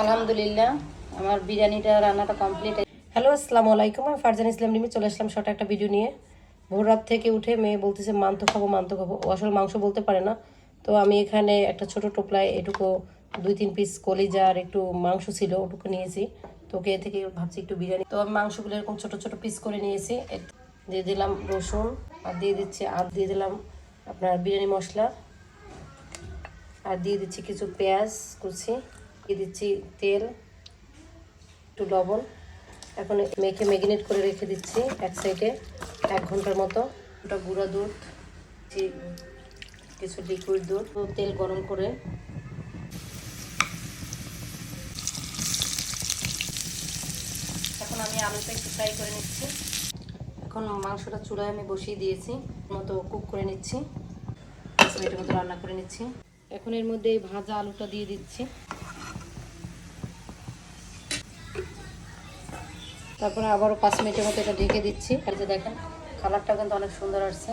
আলহামদুলিল্লাহ আমার বিরিয়ানিটা রান্নাটা কমপ্লিট। হ্যালো আসসালামু আলাইকুম, আমি ফারজান ইসলাম নিমি চলে আসলাম শর্ট একটা ভিডিও নিয়ে। ভোর রাত থেকে উঠে মেয়ে বলতেছে মাংস খাবো মাংস খাবো, ও আসলে মাংস বলতে পারে না। তো আমি এখানে একটা ছোট টোপলায় এটুকু 2-3 পিস কলিজা আর একটু মাংস ছিল ওটুকু নিয়েছি। তো ওকে এ থেকে ভাবছি একটু বিরিয়ানি। তো আমি মাংসগুলো এরকম ছোট ছোট পিস করে নিয়েছি, দিয়ে দিলাম রসুন আর দিয়ে দিচ্ছি দিয়ে দিলাম আপনার বিরিয়ানি মশলা, আর দিয়ে দিচ্ছি কিছু পেঁয়াজ কুচি, দিয়ে দিচ্ছি তেল, একটু লবণ। এখন মেখে ম্যারিনেট করে রেখে দিচ্ছি এক সাইডে 1 ঘন্টার মতো। ওটা গুঁড়া দুধ, কিছু লিকুইড দুধ, তেল গরম করে এখন আমি আলুটা একটু ফ্রাই করে নিচ্ছি। এখন মাংসটা চুলায় আমি বসিয়ে দিয়েছি, মতো কুক করে নিচ্ছি, 5 মিনিটের মতো রান্না করে নিচ্ছি। এখন এর মধ্যে এই ভাজা আলুটা দিয়ে দিচ্ছি, তারপরে আবারও 5 মিনিটের মতো এটা ঢেকে দিচ্ছি। এই যে দেখেন কালারটা কিন্তু অনেক সুন্দর আসছে।